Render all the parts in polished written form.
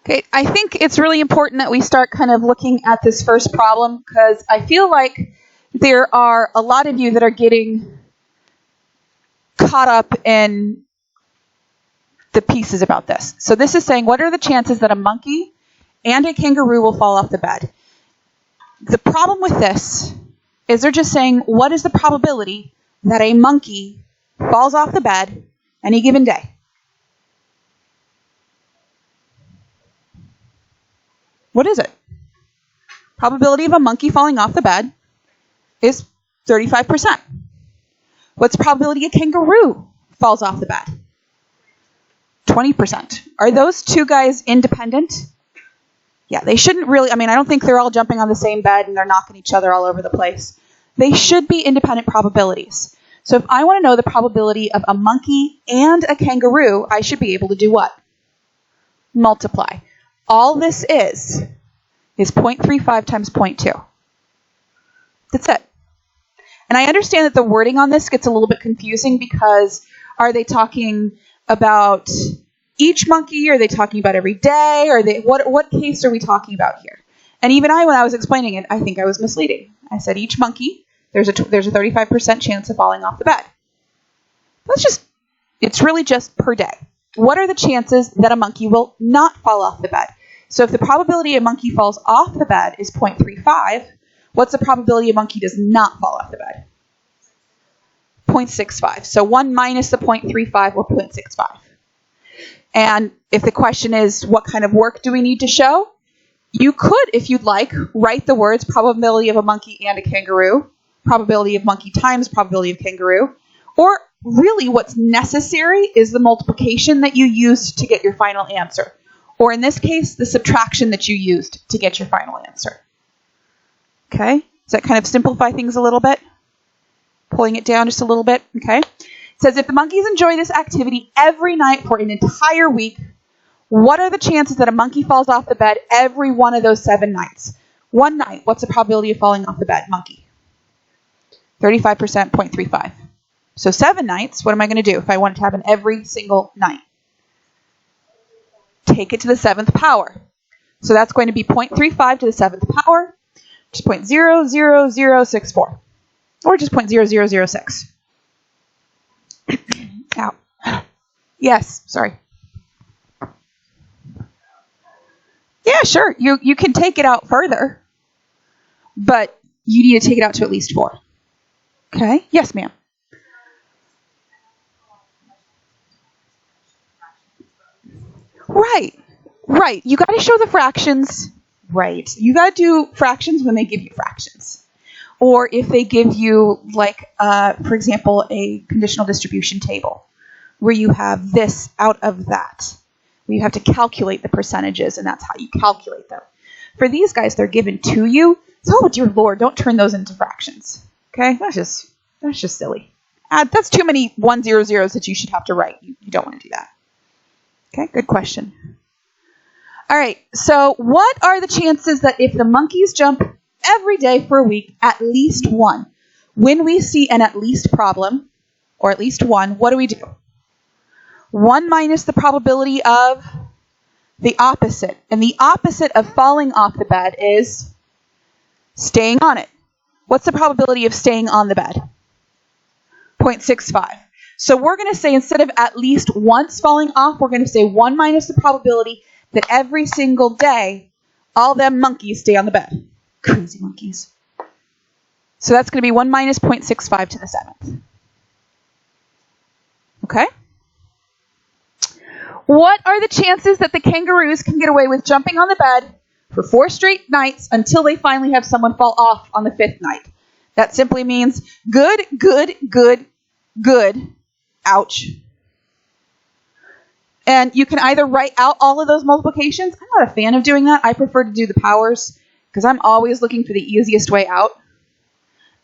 Okay, I think it's really important that we start kind of looking at this first problem, because I feel like there are a lot of you that are getting caught up in the pieces about this. So this is saying, what are the chances that a monkey and a kangaroo will fall off the bed? The problem with this is they're just saying, what is the probability that a monkey falls off the bed any given day? What is it? Probability of a monkey falling off the bed is 35%. What's the probability a kangaroo falls off the bed? 20%. Are those two guys independent? Yeah, they shouldn't really, I don't think they're all jumping on the same bed and they're knocking each other all over the place. They should be independent probabilities. So if I want to know the probability of a monkey and a kangaroo, I should be able to do what? Multiply. All this is 0.35 times 0.2. That's it. And I understand that the wording on this gets a little bit confusing, because are they talking about each monkey? Are they talking about every day? Are they what case are we talking about here? And even when I was explaining it, I think I was misleading. I said each monkey, there's a 35% chance of falling off the bed. It's really just per day. What are the chances that a monkey will not fall off the bed? So if the probability a monkey falls off the bed is 0.35, what's the probability a monkey does not fall off the bed? 0.65. So 1 minus the 0.35, or 0.65. And if the question is, what kind of work do we need to show? You could, if you'd like, write the words probability of a monkey and a kangaroo, probability of monkey times probability of kangaroo, or really what's necessary is the multiplication that you used to get your final answer. Or in this case, the subtraction that you used to get your final answer. Okay? Does that kind of simplify things a little bit? Pulling it down just a little bit. Okay? It says, if the monkeys enjoy this activity every night for an entire week, what are the chances that a monkey falls off the bed every one of those 7 nights? One night, what's the probability of falling off the bed? Monkey. 35%, 0.35. So 7 nights, what am I going to do if I want it to happen every single night? Take it to the 7th power. So that's going to be 0.35 to the 7th power, which is 0.00064. Or just 0.0006. Ow. Yes, sorry. Yeah, sure. You can take it out further, but you need to take it out to at least 4. Okay? Yes, ma'am. Right. You got to show the fractions. Right. You got to do fractions when they give you fractions. Or if they give you, for example, a conditional distribution table, where you have this out of that. You have to calculate the percentages, and that's how you calculate them. For these guys, they're given to you. So, oh, dear Lord, don't turn those into fractions. Okay? That's just silly. That's too many 100s that you should have to write. You don't want to do that. Okay, good question. All right, so what are the chances that if the monkeys jump every day for a week, at least one? When we see an at least problem, or at least one, what do? 1 minus the probability of the opposite. And the opposite of falling off the bed is staying on it. What's the probability of staying on the bed? 0.65. So we're going to say, instead of at least once falling off, we're going to say 1 minus the probability that every single day all them monkeys stay on the bed. Crazy monkeys. So that's going to be 1 minus 0.65 to the 7th. Okay? What are the chances that the kangaroos can get away with jumping on the bed for 4 straight nights until they finally have someone fall off on the 5th night? That simply means good, good, good, good, ouch. And you can either write out all of those multiplications. I'm not a fan of doing that. I prefer to do the powers because I'm always looking for the easiest way out.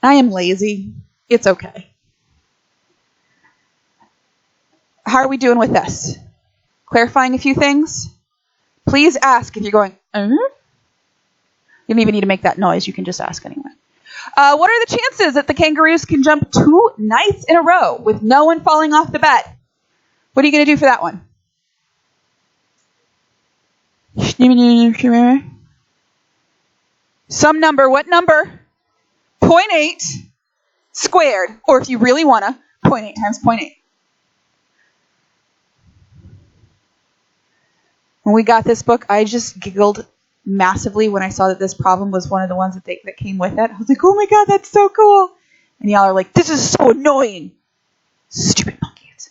I am lazy. It's okay. How are we doing with this? Clarifying a few things? Please ask if you're going, You don't even need to make that noise. You can just ask anyway. What are the chances that the kangaroos can jump 2 nights in a row with no one falling off the bed? What are you going to do for that one? Some number, what number? 0.8 squared. Or if you really want to, 0.8 times 0.8. When we got this book, I just giggled massively when I saw that this problem was one of the ones that came with it. I was like, oh my god, that's so cool. And y'all are like, this is so annoying. Stupid monkeys.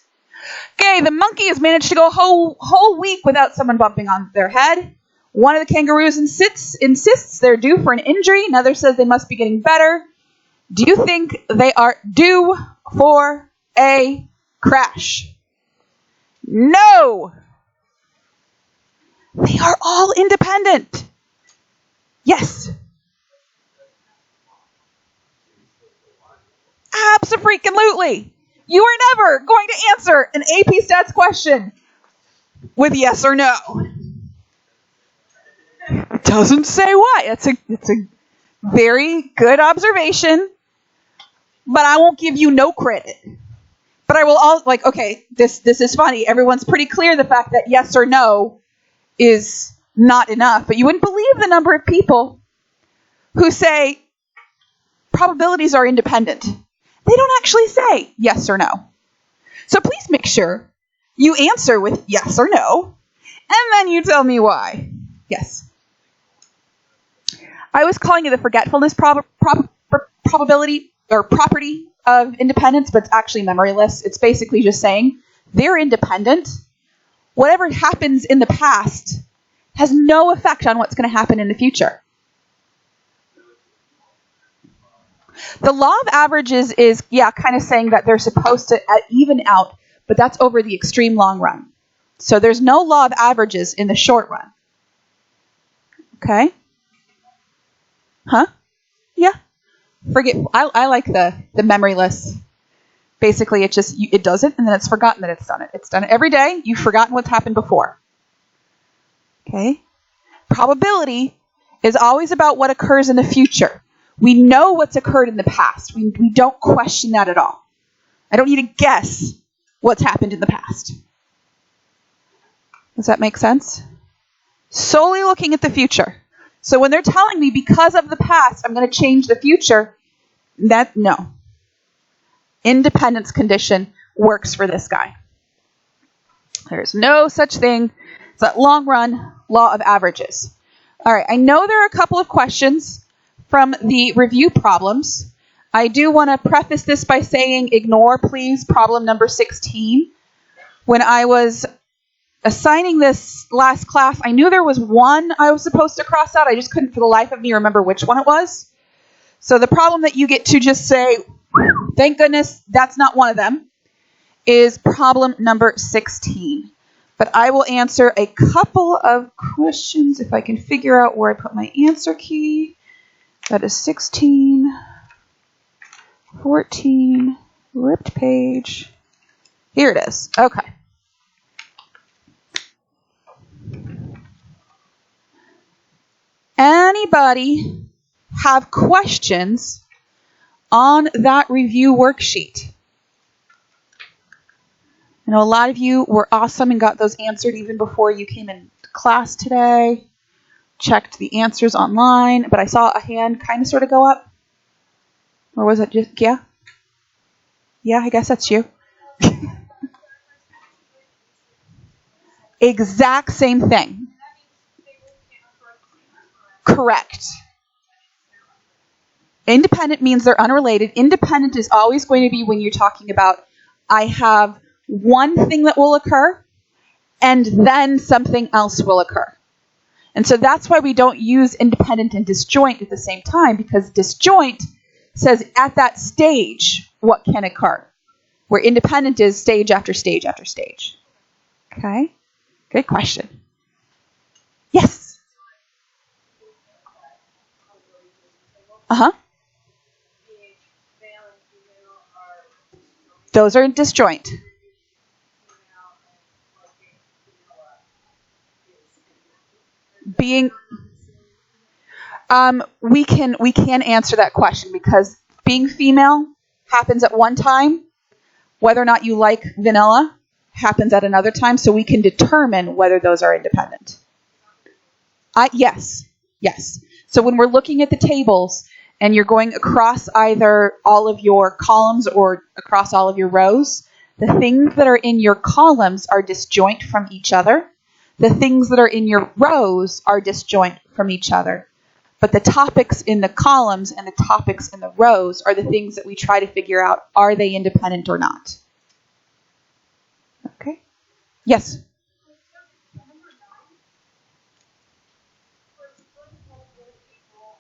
Okay, the monkey has managed to go a whole week without someone bumping on their head. One of the kangaroos insists they're due for an injury. Another says they must be getting better. Do you think they are due for a crash? No! They are all independent. Yes. Abso-freaking-lutely. You are never going to answer an AP Stats question with yes or no. It doesn't say why. It's a very good observation, but I won't give you no credit. But I will okay, this is funny. Everyone's pretty clear the fact that yes or no is not enough, but you wouldn't believe the number of people who say probabilities are independent. They don't actually say yes or no. So please make sure you answer with yes or no, and then you tell me why. Yes. I was calling it the forgetfulness probability or property of independence, but it's actually memoryless. It's basically just saying they're independent. Whatever happens in the past has no effect on what's going to happen in the future. The law of averages is, kind of saying that they're supposed to even out, but that's over the extreme long run. So there's no law of averages in the short run. Okay? Huh? Yeah. I like the memoryless. Basically, it does it, and then it's forgotten that it's done it. It's done it every day. You've forgotten what's happened before. Okay? Probability is always about what occurs in the future. We know what's occurred in the past. We don't question that at all. I don't need to guess what's happened in the past. Does that make sense? Solely looking at the future. So when they're telling me because of the past, I'm going to change the future, no. Independence condition works for this guy. There's no such thing as that long run law of averages. All right, I know there are a couple of questions from the review problems. I do want to preface this by saying ignore, please, problem number 16. When I was assigning this last class, I knew there was one I was supposed to cross out. I just couldn't for the life of me remember which one it was. So the problem that you get to just say, thank goodness that's not one of them, is problem number 16. But I will answer a couple of questions if I can figure out where I put my answer key. That is 16, 14, ripped page. Here it is. Okay. Anybody have questions on that review worksheet? I know a lot of you were awesome and got those answered even before you came in class today. Checked the answers online, but I saw a hand kind of sort of go up. Or was it just, yeah? Yeah, I guess that's you. Exact same thing. Correct. Independent means they're unrelated. Independent is always going to be when you're talking about, I have one thing that will occur, and then something else will occur. And so that's why we don't use independent and disjoint at the same time, because disjoint says at that stage what can occur, where independent is stage after stage after stage. Okay? Good question. Yes? Uh-huh. Those are disjoint. We can answer that question because being female happens at one time. Whether or not you like vanilla happens at another time, so we can determine whether those are independent. Yes. Yes. So when we're looking at the tables and you're going across either all of your columns or across all of your rows, the things that are in your columns are disjoint from each other. The things that are in your rows are disjoint from each other. But the topics in the columns and the topics in the rows are the things that we try to figure out, are they independent or not? Okay. Yes?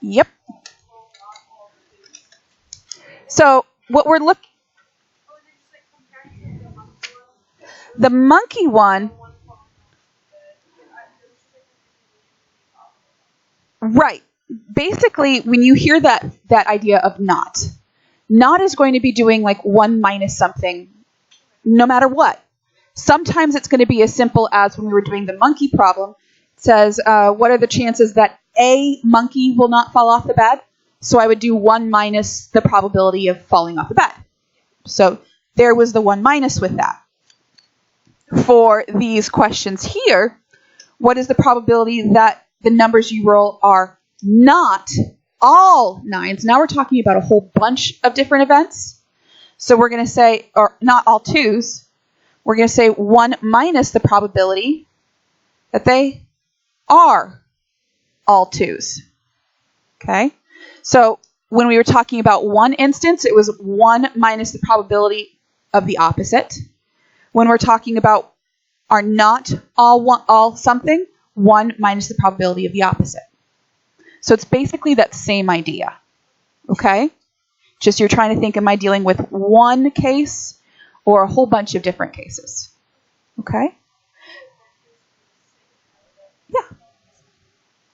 Yep. So what we're looking, the monkey one, right. Basically, when you hear that idea of not is going to be doing like 1 minus something no matter what. Sometimes it's going to be as simple as when we were doing the monkey problem, it says, what are the chances that a monkey will not fall off the bed? So I would do 1 minus the probability of falling off the bed. So there was the 1 minus with that. For these questions here, what is the probability that the numbers you roll are not all 9s? Now we're talking about a whole bunch of different events. So we're going to say, or not all 2s, we're going to say 1 minus the probability that they are all 2s. Okay? So when we were talking about one instance, it was 1 minus the probability of the opposite. When we're talking about are not all something, 1 minus the probability of the opposite. So it's basically that same idea. Okay? Just you're trying to think, am I dealing with one case or a whole bunch of different cases? Okay? Yeah.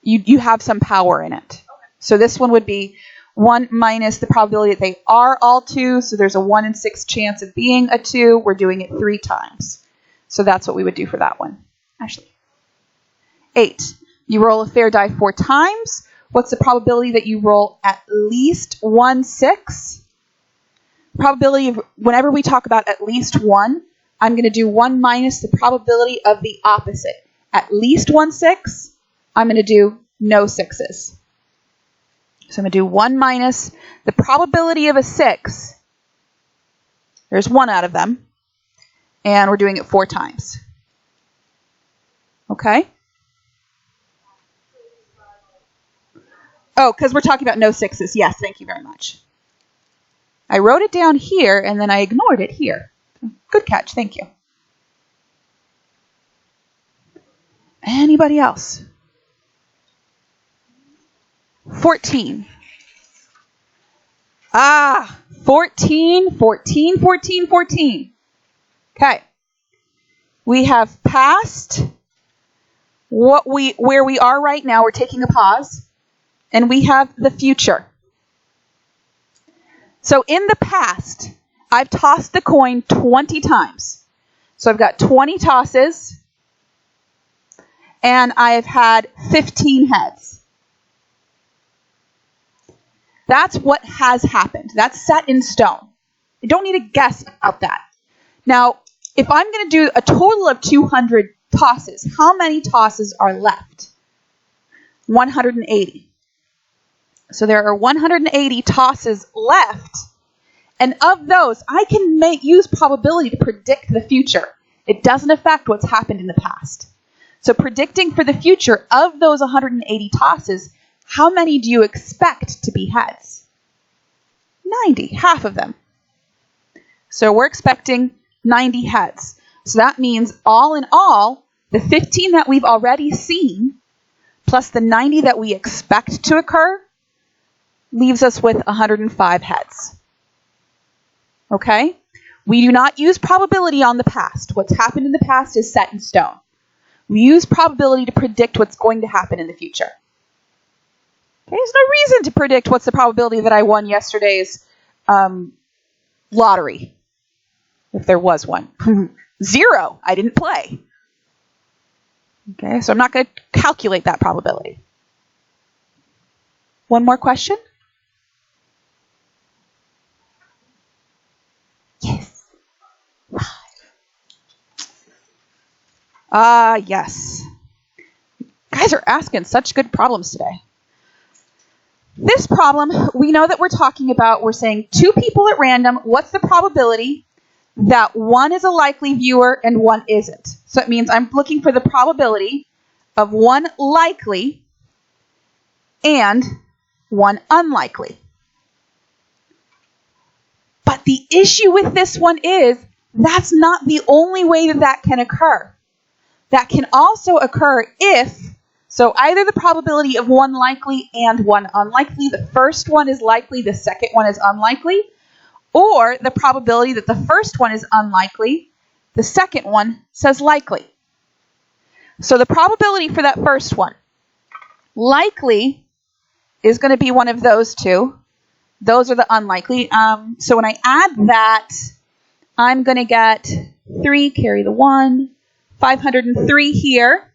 You have some power in it. So this one would be 1 minus the probability that they are all 2. So there's a 1 in 6 chance of being a 2. We're doing it 3 times. So that's what we would do for that one. Ashley. 8. You roll a fair die 4 times. What's the probability that you roll at least 1 6? Probability of, whenever we talk about at least 1, I'm going to do 1 minus the probability of the opposite. At least 1 6, I'm going to do no 6s. So I'm going to do 1 minus the probability of a 6. There's 1 out of them. And we're doing it 4 times. Okay? Oh, because we're talking about no 6s. Yes, thank you very much. I wrote it down here, and then I ignored it here. Good catch, thank you. Anybody else? 14. 14. Okay. We have passed where we are right now. We're taking a pause. And we have the future. So in the past, I've tossed the coin 20 times. So I've got 20 tosses. And I've had 15 heads. That's what has happened. That's set in stone. I don't need to guess about that. Now, if I'm going to do a total of 200 tosses, how many tosses are left? 180. So there are 180 tosses left. And of those, I can use probability to predict the future. It doesn't affect what's happened in the past. So predicting for the future, of those 180 tosses, how many do you expect to be heads? 90, half of them. So we're expecting 90 heads. So that means all in all, the 15 that we've already seen, plus the 90 that we expect to occur, leaves us with 105 heads. Okay? We do not use probability on the past. What's happened in the past is set in stone. We use probability to predict what's going to happen in the future. Okay? There's no reason to predict what's the probability that I won yesterday's lottery, if there was one. 0. I didn't play. Okay, so I'm not going to calculate that probability. One more question? Yes. 5. Yes. guys are asking such good problems today. This problem, we know that we're talking about, we're saying two people at random, what's the probability that one is a likely viewer and one isn't? So it means I'm looking for the probability of one likely and one unlikely. But the issue with this one is that's not the only way that that can occur. That can also occur if, so either the probability of one likely and one unlikely, the first one is likely, the second one is unlikely, or the probability that the first one is unlikely, the second one says likely. So the probability for that first one, likely, is going to be one of those two. Those are the unlikely. So when I add that, I'm going to get 3, carry the 1, 503 here,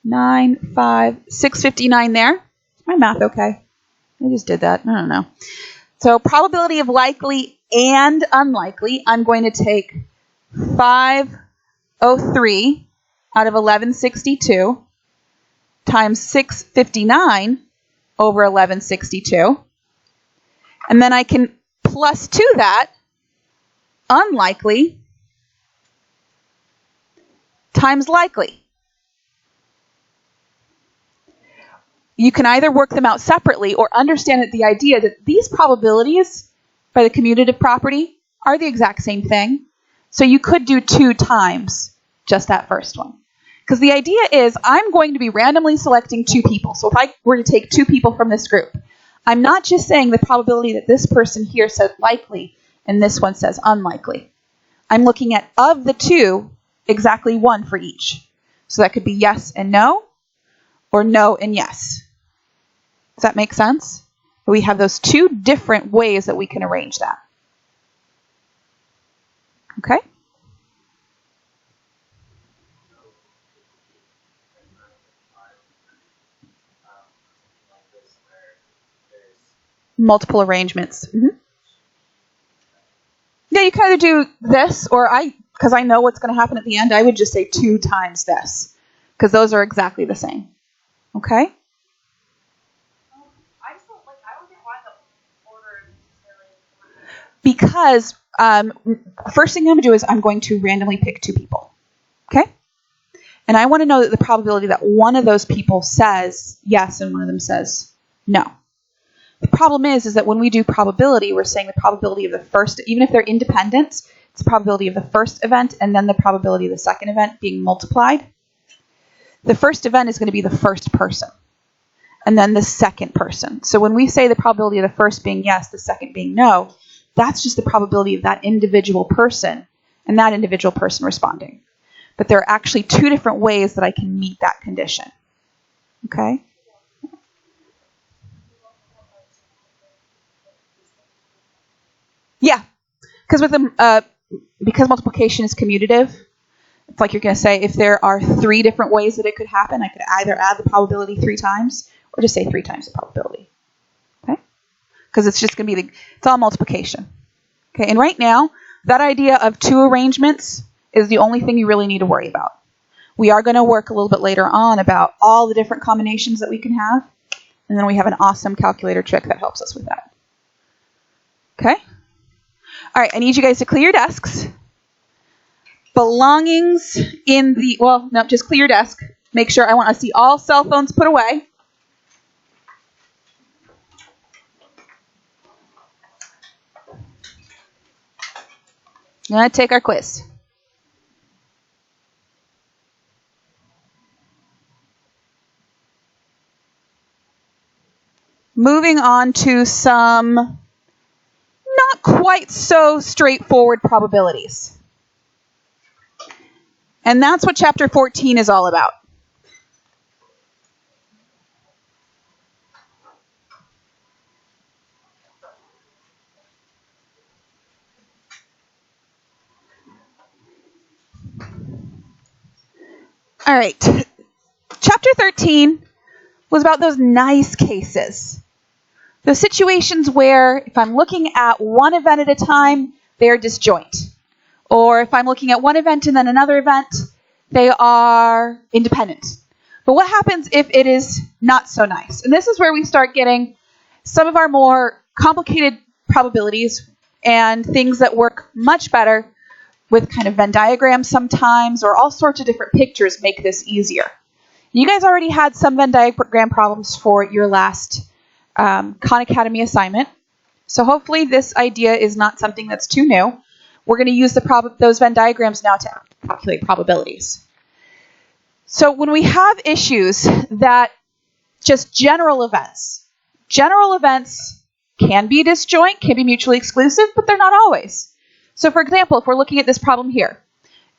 9, 5, 659 there. Is my math okay? I just did that. I don't know. So probability of likely and unlikely, I'm going to take 503 out of 1162 times 659 over 1162. And then I can plus to that unlikely times likely. You can either work them out separately or understand that the idea that these probabilities by the commutative property are the exact same thing. So you could do 2 times just that first one. Because the idea is I'm going to be randomly selecting 2 people. So if I were to take 2 people from this group, I'm not just saying the probability that this person here said likely and this one says unlikely. I'm looking at, of the 2, exactly 1 for each. So that could be yes and no, or no and yes. Does that make sense? We have those 2 different ways that we can arrange that. Okay? Multiple arrangements. Mm-hmm. Yeah, you can either do this, or because I know what's going to happen at the end, I would just say 2 times this, because those are exactly the same. Okay? I don't get why the order is because first thing I'm going to do is I'm going to randomly pick 2 people. Okay? And I want to know that the probability that one of those people says yes and one of them says no. The problem is that when we do probability, we're saying the probability of the first, even if they're independent, it's the probability of the first event and then the probability of the second event being multiplied. The first event is going to be the first person and then the second person. So when we say the probability of the first being yes, the second being no, that's just the probability of that individual person and that individual person responding. But there are actually 2 different ways that I can meet that condition. Okay? Yeah, because because multiplication is commutative, it's like you're going to say if there are 3 different ways that it could happen, I could either add the probability 3 times or just say 3 times the probability. Okay? Because it's just going to be it's all multiplication. Okay, and right now, that idea of 2 arrangements is the only thing you really need to worry about. We are going to work a little bit later on about all the different combinations that we can have, and then we have an awesome calculator trick that helps us with that. Okay? All right, I need you guys to clear your desks. Belongings in the, well, no, just clear your desk. Make sure, I want to see all cell phones put away. I'm going to take our quiz. Moving on to some not quite so straightforward probabilities. And that's what Chapter 14 is all about. All right. Chapter 13 was about those nice cases. Those situations where if I'm looking at one event at a time, they are disjoint. Or if I'm looking at one event and then another event, they are independent. But what happens if it is not so nice? And this is where we start getting some of our more complicated probabilities and things that work much better with kind of Venn diagrams sometimes, or all sorts of different pictures make this easier. You guys already had some Venn diagram problems for your last Khan Academy assignment. So hopefully this idea is not something that's too new. We're going to use those Venn diagrams now to calculate probabilities. So when we have issues that just general events can be disjoint, can be mutually exclusive, but they're not always. So for example, if we're looking at this problem here,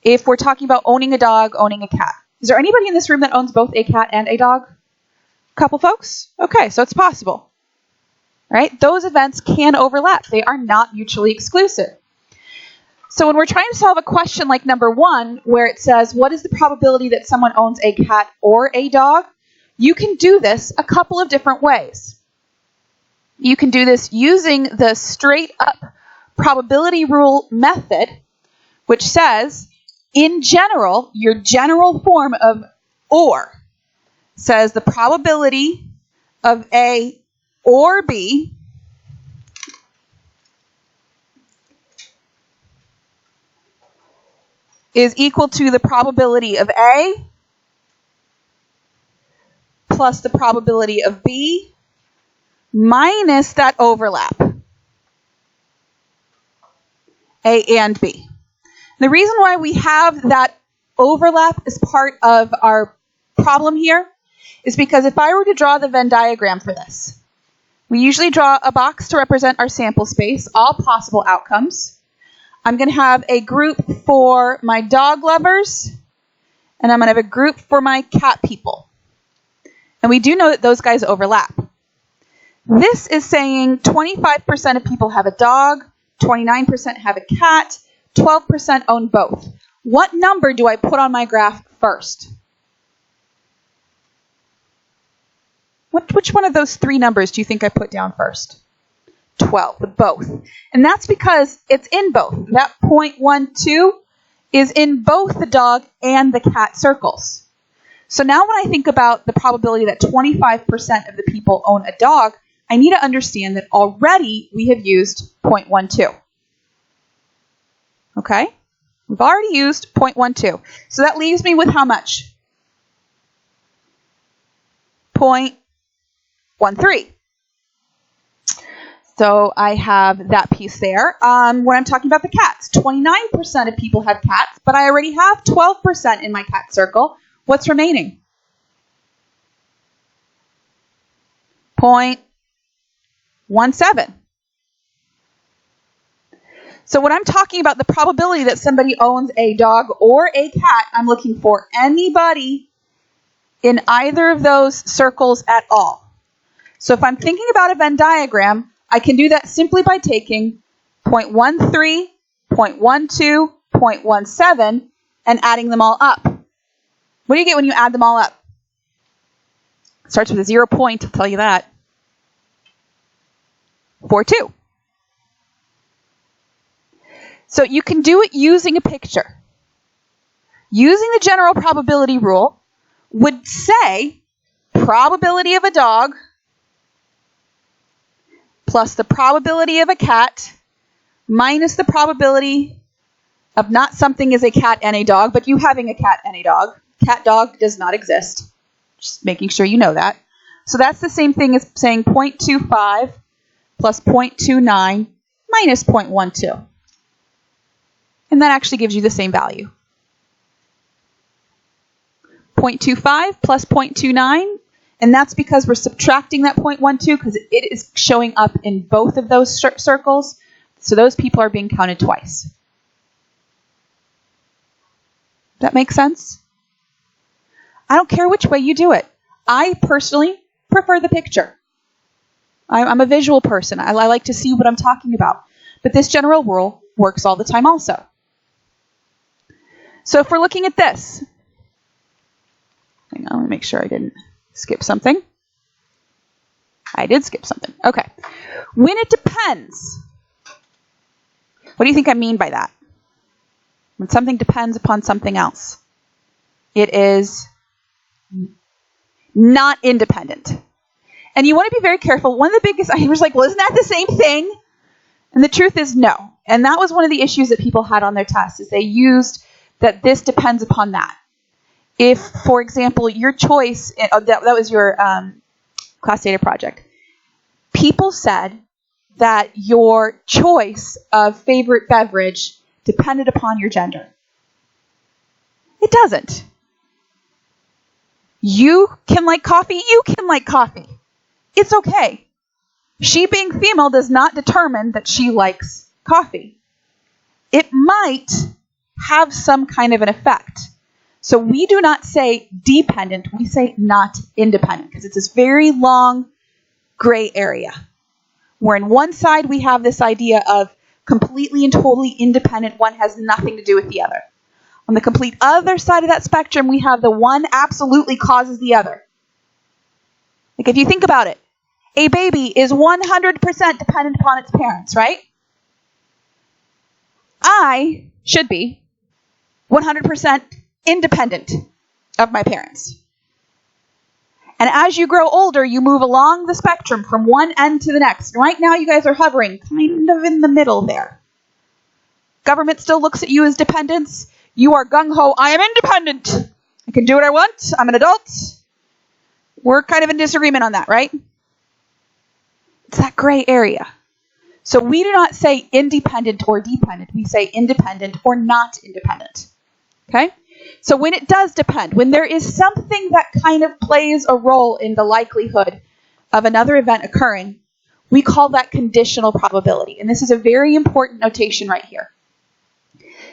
if we're talking about owning a dog, owning a cat, is there anybody in this room that owns both a cat and a dog? A couple folks? Okay, so it's possible. Right? Those events can overlap. They are not mutually exclusive. So when we're trying to solve a question like number 1, where it says, what is the probability that someone owns a cat or a dog? You can do this a couple of different ways. You can do this using the straight up probability rule method, which says, in general, your general form of or says the probability of A or B is equal to the probability of A plus the probability of B minus that overlap, A and B. The reason why we have that overlap as part of our problem here is because if I were to draw the Venn diagram for this, we usually draw a box to represent our sample space, all possible outcomes. I'm going to have a group for my dog lovers, and I'm going to have a group for my cat people. And we do know that those guys overlap. This is saying 25% of people have a dog, 29% have a cat, 12% own both. What number do I put on my graph first? Which one of those 3 numbers do you think I put down first? 12, the both. And that's because it's in both. That 0.12 is in both the dog and the cat circles. So now when I think about the probability that 25% of the people own a dog, I need to understand that already we have used 0.12. Okay? We've already used 0.12. So that leaves me with how much? 0.13. So I have that piece there. When I'm talking about the cats, 29% of people have cats, but I already have 12% in my cat circle. What's remaining? 0.17. So when I'm talking about the probability that somebody owns a dog or a cat, I'm looking for anybody in either of those circles at all. So if I'm thinking about a Venn diagram, I can do that simply by taking 0.13, 0.12, 0.17, and adding them all up. What do you get when you add them all up? It starts with a 0 point, I'll tell you that. 42. So you can do it using a picture. Using the general probability rule would say probability of a dog plus the probability of a cat minus the probability of not something as a cat and a dog, but you having a cat and a dog. Cat dog does not exist. Just making sure you know that. So that's the same thing as saying 0.25 plus 0.29 minus 0.12. And that actually gives you the same value. 0.25 plus 0.29, and that's because we're subtracting that 0.12 because it is showing up in both of those circles. So those people are being counted twice. That makes sense? I don't care which way you do it. I personally prefer the picture. I'm a visual person. I like to see what I'm talking about. But this general rule works all the time also. So if we're looking at this, hang on, let me make sure I didn't skip something. I did skip something. Okay. When it depends, what do you think I mean by that? When something depends upon something else. It is not independent. And you want to be very careful. One of the biggest, I was like, well, isn't that the same thing? And the truth is no. And that was one of the issues that people had on their tests, is they used that this depends upon that. If, for example, your choice, that was your class data project, people said that your choice of favorite beverage depended upon your gender. It doesn't. You can like coffee, you can like coffee. It's okay. She being female does not determine that she likes coffee. It might have some kind of an effect. So we do not say dependent, we say not independent, because it's this very long gray area, where in one side we have this idea of completely and totally independent, one has nothing to do with the other. On the complete other side of that spectrum, we have the one absolutely causes the other. Like if you think about it, a baby is 100% dependent upon its parents, right? I should be 100% independent of my parents. And as you grow older, you move along the spectrum from one end to the next. Right now, you guys are hovering kind of in the middle there. Government still looks at you as dependents. You are gung-ho, I am independent. I can do what I want. I'm an adult. We're kind of in disagreement on that, right? It's that gray area. So we do not say independent or dependent. We say independent or not independent. Okay? So when it does depend, when there is something that kind of plays a role in the likelihood of another event occurring, we call that conditional probability. And this is a very important notation right here.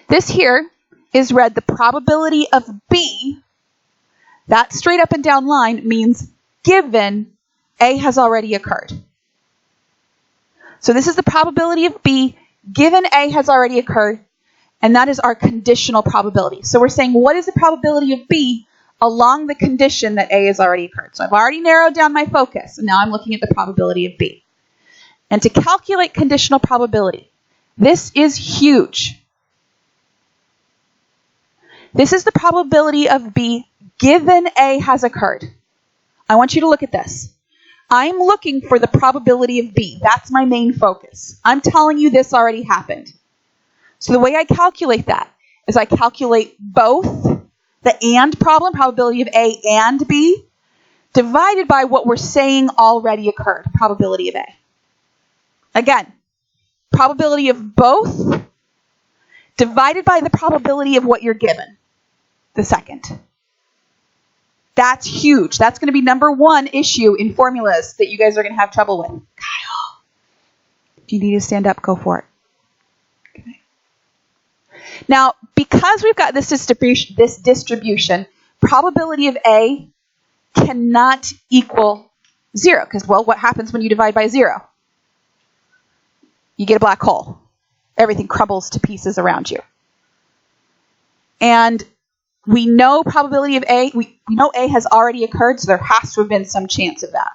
This here is read the probability of B. That straight up and down line means given A has already occurred. So this is the probability of B given A has already occurred, and that is our conditional probability. So we're saying, what is the probability of B along the condition that A has already occurred? So I've already narrowed down my focus, and now I'm looking at the probability of B. And to calculate conditional probability, this is huge. This is the probability of B given A has occurred. I want you to look at this. I'm looking for the probability of B. That's my main focus. I'm telling you this already happened. So the way I calculate that is I calculate both the and problem, probability of A and B, divided by what we're saying already occurred, probability of A. Again, probability of both divided by the probability of what you're given, the second. That's huge. That's going to be number one issue in formulas that you guys are going to have trouble with. Kyle, if you need to stand up, go for it. Okay. Now, because we've got this distribution, probability of A cannot equal 0. Because, well, what happens when you divide by 0? You get a black hole. Everything crumbles to pieces around you. And we know probability of A, we know A has already occurred, so there has to have been some chance of that.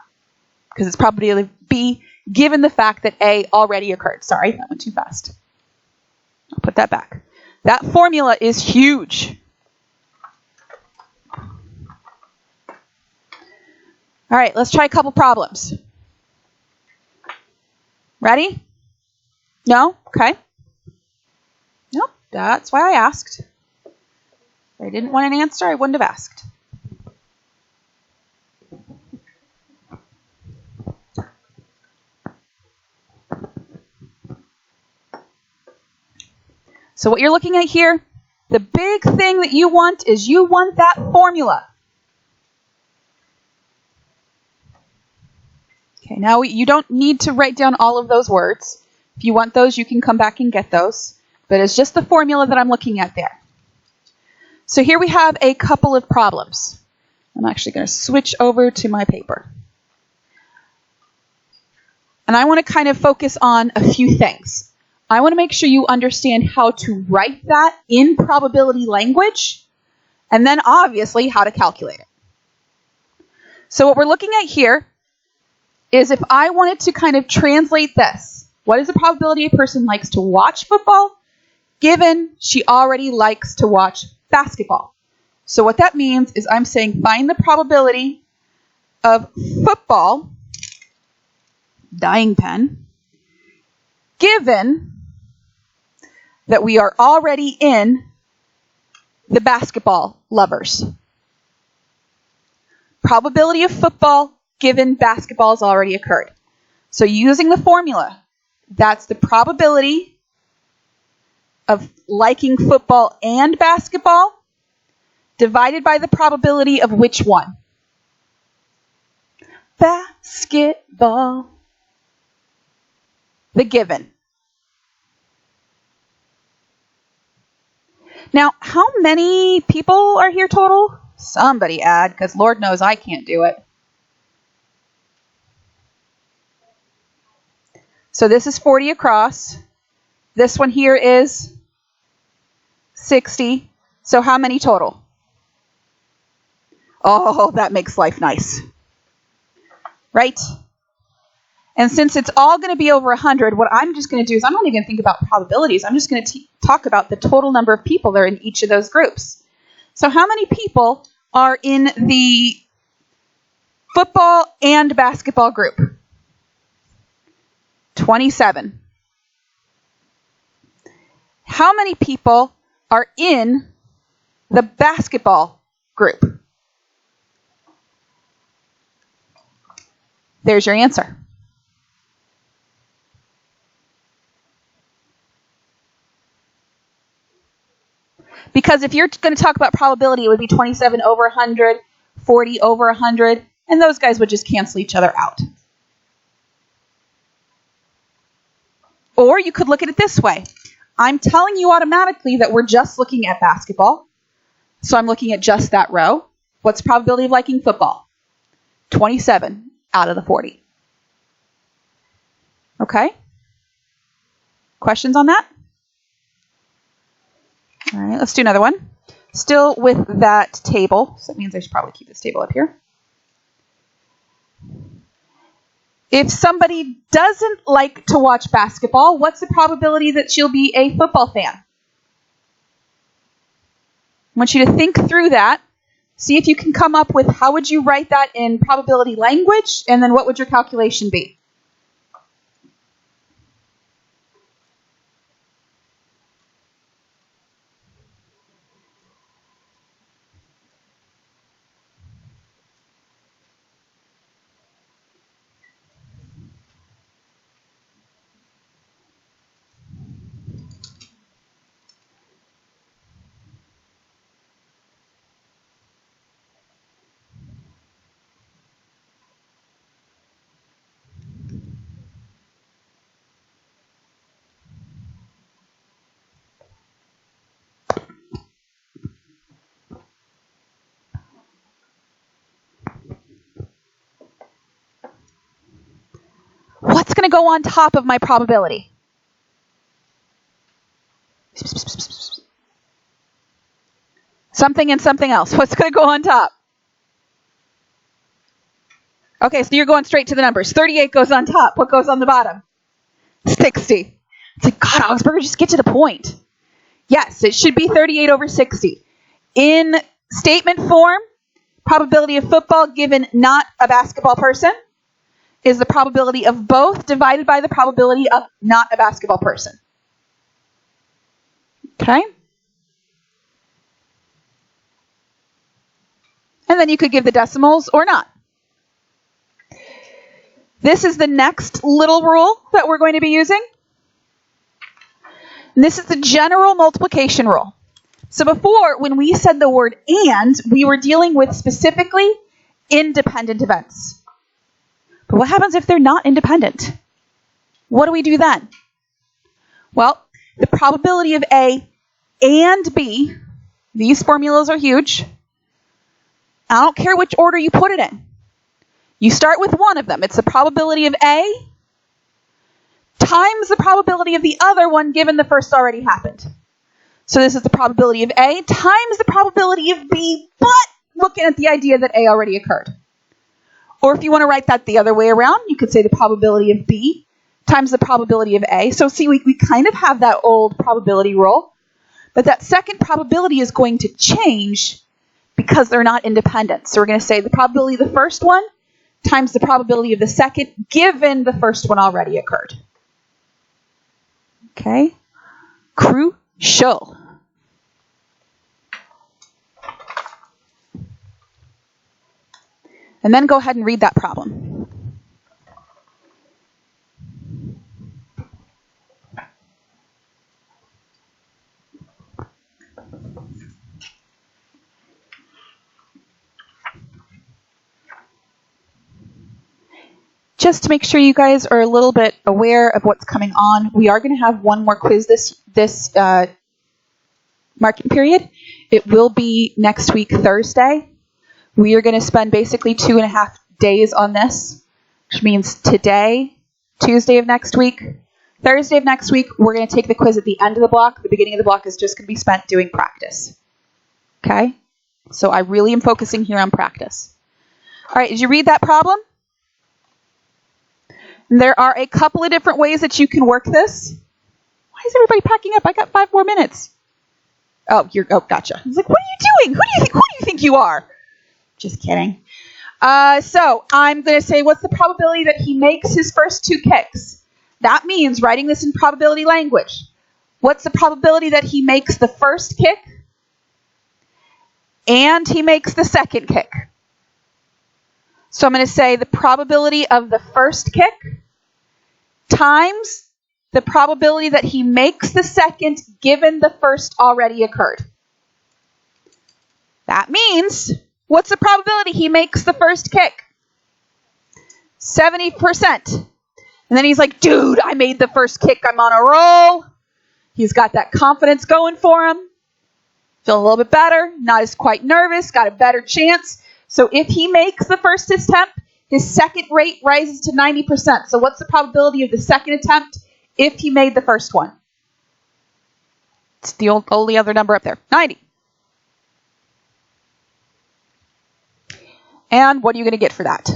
Because it's probability of B given the fact that A already occurred. Sorry, that went too fast. I'll put that back. That formula is huge. All right, let's try a couple problems. Ready? No? Okay. Nope, that's why I asked. If I didn't want an answer, I wouldn't have asked. So what you're looking at here, the big thing that you want is you want that formula. Okay, now you don't need to write down all of those words. If you want those, you can come back and get those. But it's just the formula that I'm looking at there. So here we have a couple of problems. I'm actually going to switch over to my paper. And I want to kind of focus on a few things. I want to make sure you understand how to write that in probability language, and then obviously how to calculate it. So what we're looking at here is if I wanted to kind of translate this, what is the probability a person likes to watch football, given she already likes to watch basketball? So what that means is I'm saying find the probability of football, dying pen, given that we are already in the basketball lovers. Probability of football given basketball has already occurred. So using the formula, that's the probability of liking football and basketball divided by the probability of which one? Basketball. The given. Now, how many people are here total? Somebody add, because Lord knows I can't do it. So this is 40 across. This one here is 60. So how many total? Oh, that makes life nice. Right? And since it's all going to be over 100, what I'm just going to do is I'm not even going to think about probabilities. I'm just going to talk about the total number of people that are in each of those groups. So how many people are in the football and basketball group? 27. How many people are in the basketball group? There's your answer. Because if you're going to talk about probability, it would be 27 over 100, 40 over 100, and those guys would just cancel each other out. Or you could look at it this way. I'm telling you automatically that we're just looking at basketball. So I'm looking at just that row. What's the probability of liking football? 27 out of the 40. Okay? Questions on that? All right, let's do another one. Still with that table. So that means I should probably keep this table up here. If somebody doesn't like to watch basketball, what's the probability that she'll be a football fan? I want you to think through that. See if you can come up with how would you write that in probability language, and then what would your calculation be? What's going to go on top of my probability? Something and something else. What's going to go on top? Okay, so you're going straight to the numbers. 38 goes on top. What goes on the bottom? 60. It's like, God, Augsburger, just get to the point. Yes, it should be 38 over 60. In statement form, probability of football given not a basketball person is the probability of both divided by the probability of not a basketball person. Okay? And then you could give the decimals or not. This is the next little rule that we're going to be using. And this is the general multiplication rule. So before, when we said the word and, we were dealing with specifically independent events. But what happens if they're not independent? What do we do then? Well, the probability of A and B, these formulas are huge. I don't care which order you put it in. You start with one of them. It's the probability of A times the probability of the other one given the first already happened. So this is the probability of A times the probability of B, but looking at the idea that A already occurred. Or if you want to write that the other way around, you could say the probability of B times the probability of A. So see, we kind of have that old probability rule, but that second probability is going to change because they're not independent. So we're going to say the probability of the first one times the probability of the second, given the first one already occurred. Okay? Crucial. And then go ahead and read that problem. Just to make sure you guys are a little bit aware of what's coming on, we are going to have one more quiz this marking period. It will be next week, Thursday. We are going to spend basically 2.5 days on this, which means today, Tuesday of next week, Thursday of next week, we're going to take the quiz at the end of the block. The beginning of the block is just going to be spent doing practice. Okay? So I really am focusing here on practice. All right, did you read that problem? There are a couple of different ways that you can work this. Why is everybody packing up? I got 5 more minutes. Oh, gotcha. I was like, what are you doing? Who do you think you are? Just kidding. So I'm going to say, what's the probability that he makes his first 2 kicks? That means writing this in probability language. What's the probability that he makes the first kick and he makes the second kick? So I'm going to say the probability of the first kick times the probability that he makes the second given the first already occurred. That means, what's the probability he makes the first kick? 70%. And then he's like, dude, I made the first kick. I'm on a roll. He's got that confidence going for him. Feeling a little bit better. Not as quite nervous. Got a better chance. So if he makes the first attempt, his second rate rises to 90%. So what's the probability of the second attempt if he made the first one? It's the only other number up there, 90. And what are you going to get for that?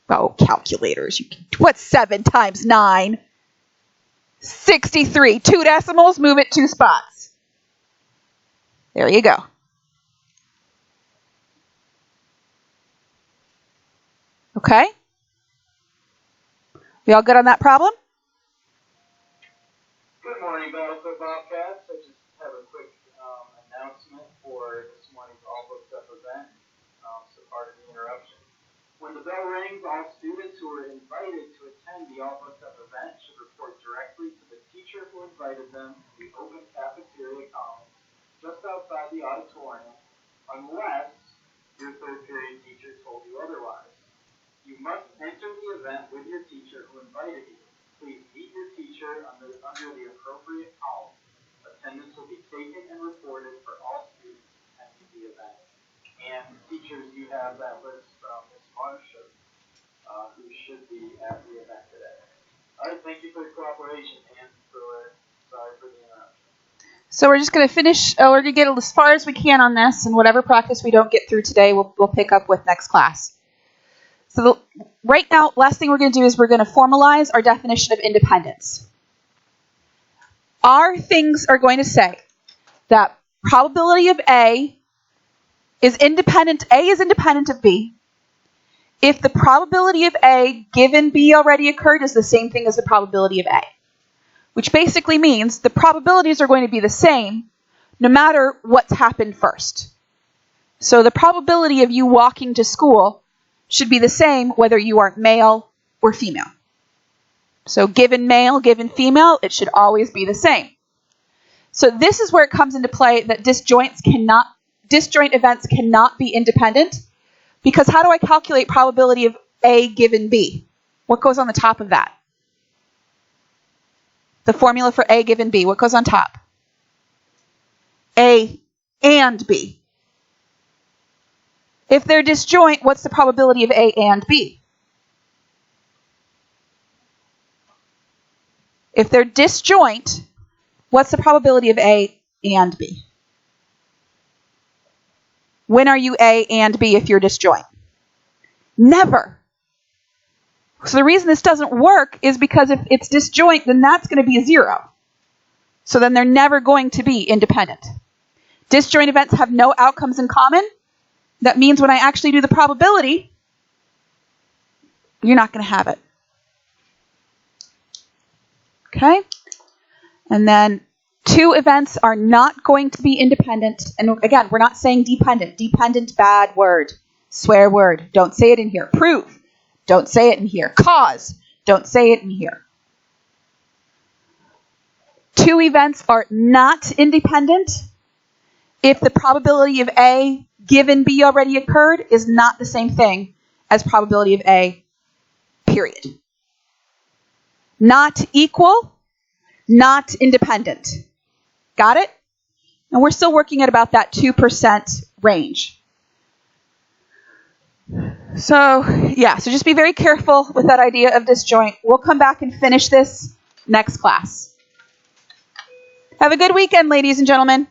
Oh, calculators. What's 7 times 9? 63. 2 decimals, move it 2 spots. There you go. Okay? We all good on that problem? Good morning, Battlefield Bobcats. I just have a quick announcement for this morning's All Books Up event, so pardon the interruption. When the bell rings, all students who are invited to attend the All Books Up event should report directly to the teacher who invited them in the open cafeteria column just outside the auditorium, unless your third period teacher told you otherwise. You must enter the event with your teacher who invited you. Please meet your teacher under the appropriate column. Attendance will be taken and reported for all students attending the event. And teachers, you have that list from Ms. Marsha, who should be at the event today. All right, thank you for your cooperation and sorry for the interruption. So we're just going to finish, we're going to get as far as we can on this, and whatever practice we don't get through today, we'll pick up with next class. So right now, last thing we're going to do is we're going to formalize our definition of independence. Our things are going to say that probability of A is independent of B if the probability of A given B already occurred is the same thing as the probability of A, which basically means the probabilities are going to be the same no matter what's happened first. So the probability of you walking to school should be the same whether you are male or female. So given male, given female, it should always be the same. So this is where it comes into play that disjoint events cannot be independent, because how do I calculate probability of A given B? What goes on the top of that? The formula for A given B, what goes on top? A and B. If they're disjoint, what's the probability of A and B? If they're disjoint, what's the probability of A and B? When are you A and B if you're disjoint? Never. So the reason this doesn't work is because if it's disjoint, then that's going to be a 0. So then they're never going to be independent. Disjoint events have no outcomes in common. That means when I actually do the probability, you're not going to have it. Okay? And then 2 events are not going to be independent. And again, we're not saying dependent. Dependent, bad word. Swear word. Don't say it in here. Prove. Don't say it in here. Cause. Don't say it in here. 2 events are not independent if the probability of A given B already occurred is not the same thing as probability of A, period. Not equal, not independent. Got it? And we're still working at about that 2% range. So just be very careful with that idea of disjoint. We'll come back and finish this next class. Have a good weekend, ladies and gentlemen.